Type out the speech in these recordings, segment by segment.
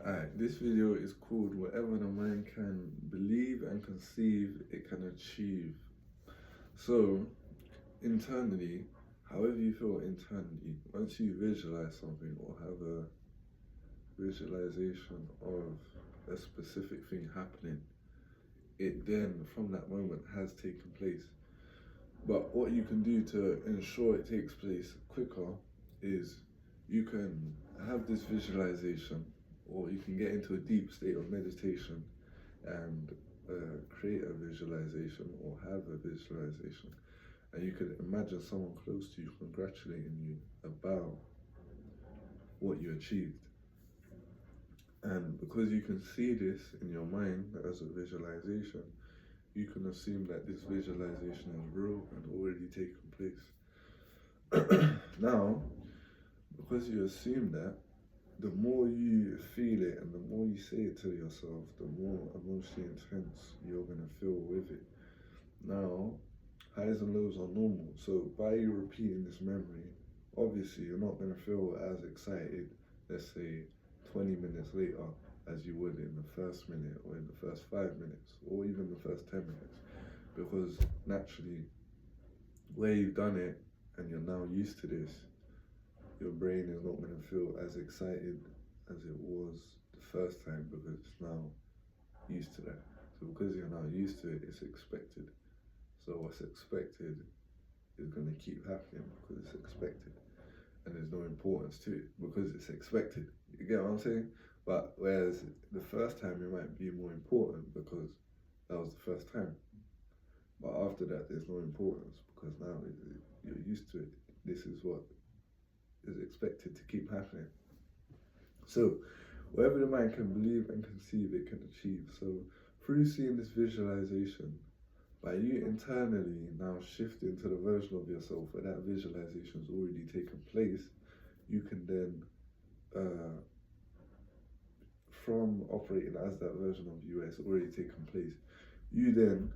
Alright, this video is called Whatever the Mind Can Believe and Conceive, It Can Achieve. So, internally, however you feel internally, once you visualize something or have a visualization of a specific thing happening, it then, from that moment, has taken place. But what you can do to ensure it takes place quicker is you can have this visualization, or you can get into a deep state of meditation and create a visualization or have a visualization. And you could imagine someone close to you congratulating you about what you achieved. And because you can see this in your mind as a visualization, you can assume that this visualization is real and already taken place. Now, because you assume that, the more you feel it and the more you say it to yourself, the more emotionally intense you're going to feel with it. Now, highs and lows are normal. So by you repeating this memory, obviously you're not going to feel as excited, let's say 20 minutes later, as you would in the first minute or in the first 5 minutes or even the first 10 minutes. Because naturally, where you've done it and you're now used to this, your brain is not going to feel as excited as it was the first time because it's now used to that. So because you're now used to it, it's expected. So what's expected is going to keep happening because it's expected. And there's no importance to it because it's expected. You get what I'm saying? But whereas the first time it might be more important because that was the first time. But after that, there's no importance because now you're used to it. This is what is expected to keep happening. So, whatever the mind can believe and conceive, it can achieve. So, through seeing this visualization, by you internally now shifting to the version of yourself where that visualization has already taken place, you can then, from operating as that version of you where it's already taken place, you then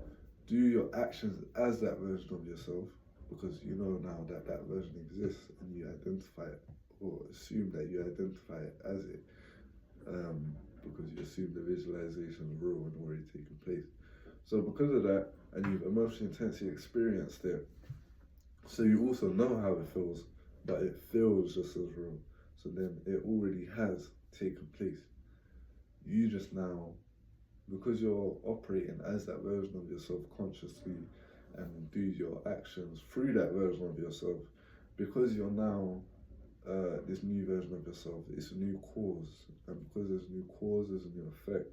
do your actions as that version of yourself, because you know now that that version exists and you identify it or assume that you identify it as it, because you assume the visualization is real and already taken place. So because of that, and you've emotionally intensely experienced it, so you also know how it feels, but it feels just as real. So then it already has taken place. You just now, because you're operating as that version of yourself consciously and do your actions through that version of yourself, because you're now this new version of yourself, it's a new cause, and because there's a new cause, there's a new effect.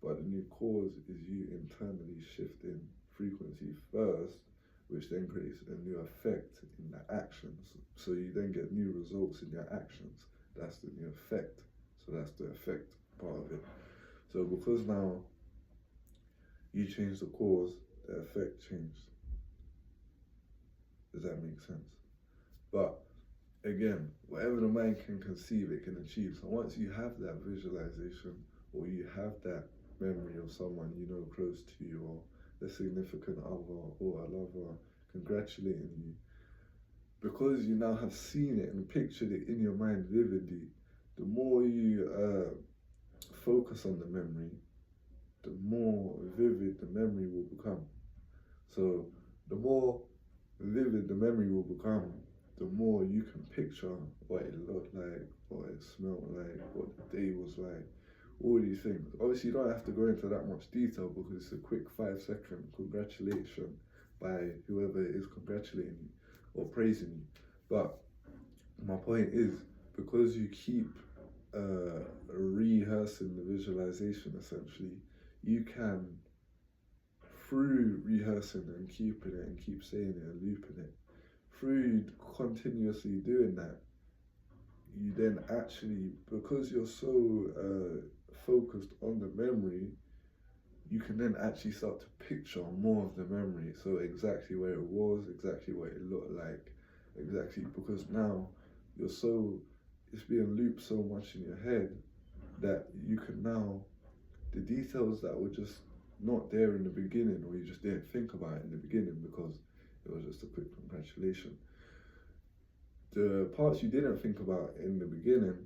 But the new cause is you internally shifting frequency first, which then creates a new effect in the actions. So you then get new results in your actions. That's the new effect. So that's the effect part of it. So because now you change the cause, the effect changed. Does that make sense? But again, whatever the mind can conceive, it can achieve. So once you have that visualization or you have that memory of someone you know close to you or a significant other or a lover congratulating you, because you now have seen it and pictured it in your mind vividly, the more you focus on the memory, the more vivid the memory will become. So the more vivid the memory will become, the more you can picture what it looked like, what it smelled like, what the day was like, all these things. Obviously, you don't have to go into that much detail because it's a quick 5-second congratulation by whoever is congratulating you or praising you. But my point is, because you keep rehearsing the visualization, essentially, you can, through rehearsing and keeping it and keep saying it and looping it, through continuously doing that, you then actually, because you're so focused on the memory, you can then actually start to picture more of the memory. So exactly where it was, exactly what it looked like, exactly, because now you're so, it's being looped so much in your head that you can now, the details that were just not there in the beginning, or you just didn't think about it in the beginning because it was just a quick congratulation, the parts you didn't think about in the beginning,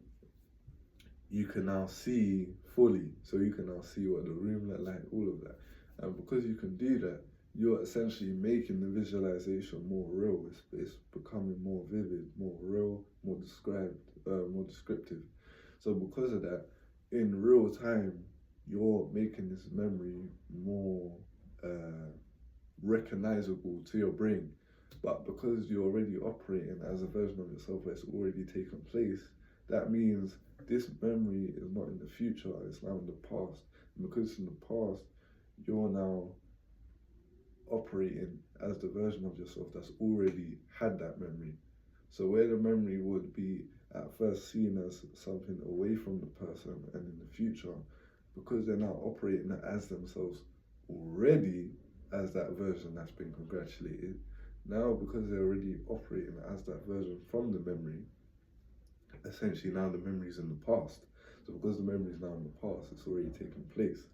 you can now see fully. So you can now see what the room looked like, all of that. And because you can do that, you're essentially making the visualization more real. It's becoming more vivid, more real, more descriptive. So because of that, in real time, you're making this memory more recognizable to your brain. But because you're already operating as a version of yourself that's already taken place, that means this memory is not in the future, it's now in the past. And because it's in the past, you're now operating as the version of yourself that's already had that memory. So where the memory would be at first seen as something away from the person and in the future, because they're now operating as themselves already as that version that's been congratulated, now because they're already operating as that version from the memory, essentially now the memory's in the past. So because the memory is now in the past, it's already taken place.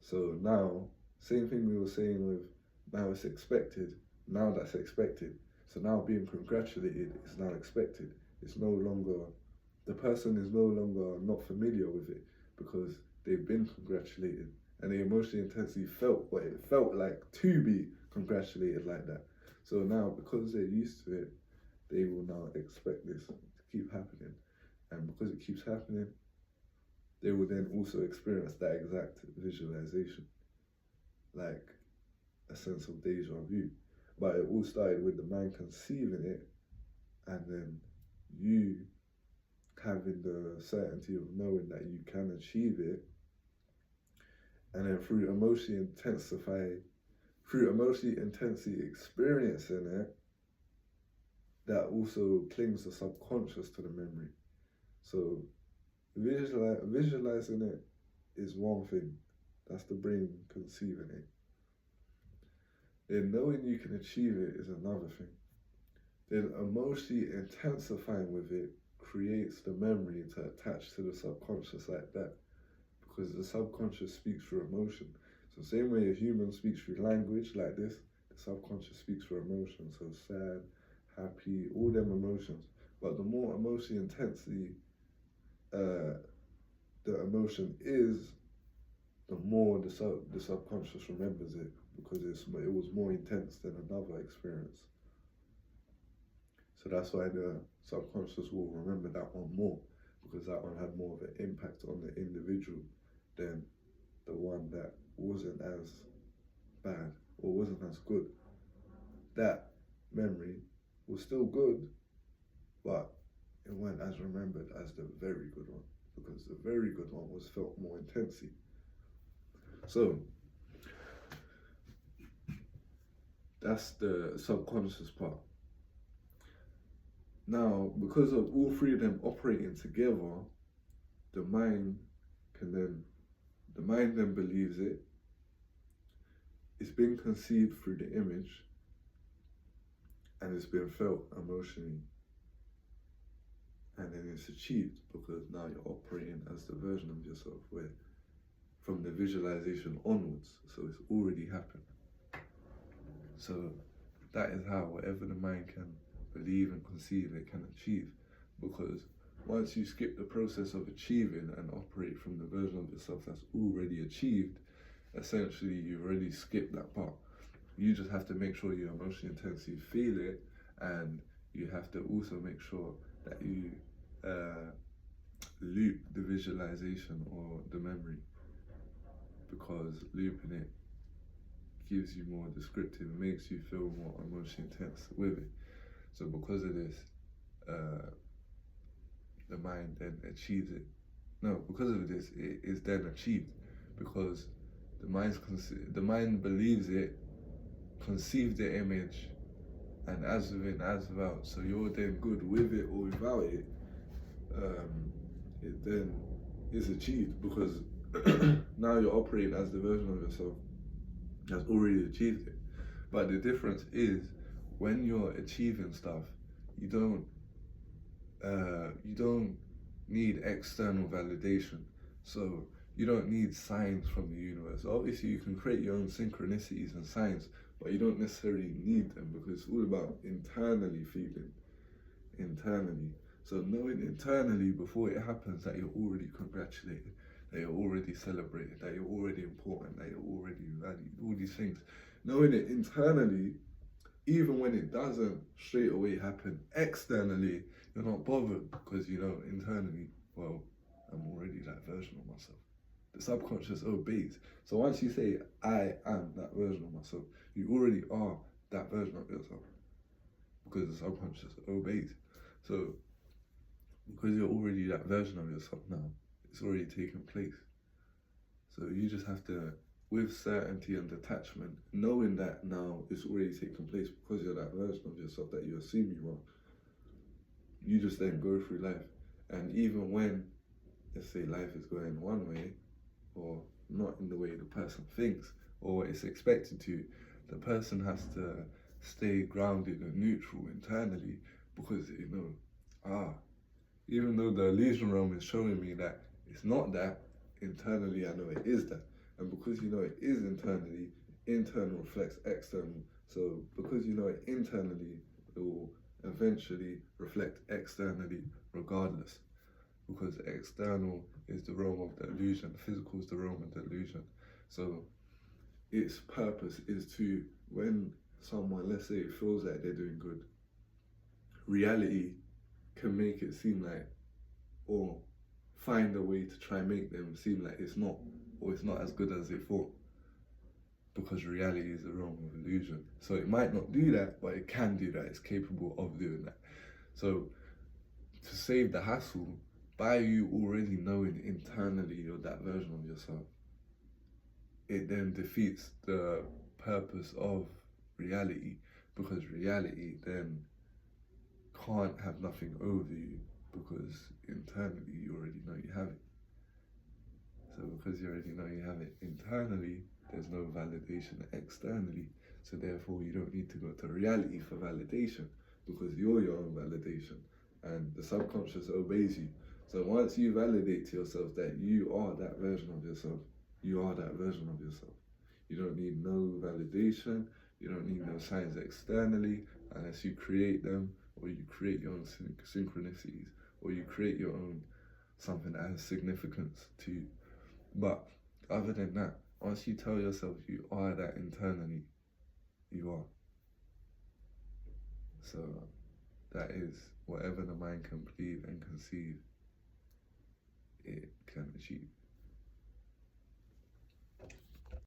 So now, same thing we were saying with now it's expected, now that's expected. So now being congratulated is now expected. It's no longer, the person is no longer not familiar with it because they've been congratulated and the emotional intensity felt what it felt like to be congratulated like that. So now because they're used to it, they will now expect this to keep happening. And because it keeps happening, they will then also experience that exact visualization, like a sense of deja vu. But it all started with the mind conceiving it and then you having the certainty of knowing that you can achieve it. And then through emotionally intensity experiencing it, that also clings the subconscious to the memory. So visualizing it is one thing. That's the brain conceiving it. Then knowing you can achieve it is another thing. Then emotionally intensifying with it creates the memory to attach to the subconscious like that. Because the subconscious speaks through emotion. So same way a human speaks through language like this, the subconscious speaks through emotion. So sad, happy, all them emotions. But the more emotionally intensely the emotion is, the more the subconscious remembers it because it was more intense than another experience. So that's why the subconscious will remember that one more, because that one had more of an impact on the individual than the one that wasn't as bad or wasn't as good. That memory was still good, but it weren't as remembered as the very good one, because the very good one was felt more intensely. So that's the subconscious part. Now, because of all three of them operating together, the mind then believes it. It's been conceived through the image, and it's been felt emotionally. And then it's achieved because now you're operating as the version of yourself where from the visualization onwards, so it's already happened. So that is how whatever the mind can believe and conceive, it can achieve. Because once you skip the process of achieving and operate from the version of yourself that's already achieved, essentially you've already skipped that part. You just have to make sure your emotional intensity feel it, and you have to also make sure that you loop the visualization or the memory, because looping it gives you more descriptive, makes you feel more emotionally intense with it. So because of this, the mind then achieves it. No, because of this, it is then achieved because the mind believes it, conceives the image, and as within, as without. So you're then good with it or without it. It then is achieved because now you're operating as the version of yourself that's already achieved it. But the difference is when you're achieving stuff, you don't need external validation. So you don't need signs from the universe. Obviously, you can create your own synchronicities and signs, but you don't necessarily need them because it's all about internally feeling, internally. So knowing internally before it happens that you're already congratulated, that you're already celebrated, that you're already important, that you're already valued, all these things. Knowing it internally, even when it doesn't straight away happen externally, you're not bothered because you know internally, well, I'm already that version of myself. The subconscious obeys. So once you say, I am that version of myself, you already are that version of yourself because the subconscious obeys. So because you're already that version of yourself now, it's already taken place. So you just have to, with certainty and detachment, knowing that now it's already taken place because you're that version of yourself that you assume you are, you just then go through life. And even when, let's say, life is going one way, or not in the way the person thinks, or it's expected to, the person has to stay grounded and neutral internally because, you know, even though the illusion realm is showing me that it's not that, internally I know it is that. And because you know it is internally, internal reflects external. So because you know it internally, it will eventually reflect externally regardless. Because external is the realm of the illusion, physical is the realm of the illusion. So its purpose is to, when someone, let's say, feels like they're doing good, reality can make it seem like, or find a way to try and make them seem like it's not, or it's not as good as they thought, because reality is a realm of illusion. So it might not do that, but it can do that. It's capable of doing that. So to save the hassle, by you already knowing internally you're that version of yourself, it then defeats the purpose of reality, because reality then can't have nothing over you, because internally you already know you have it. So because you already know you have it internally, there's no validation externally. So therefore you don't need to go to reality for validation, because you're your own validation and the subconscious obeys you. So once you validate to yourself that you are that version of yourself, you are that version of yourself. You don't need no validation, you don't need no signs externally unless you create them, or you create your own synchronicities, or you create your own something that has significance to you. But other than that, once you tell yourself you are that internally, you are. So that is whatever the mind can believe and conceive, it can achieve.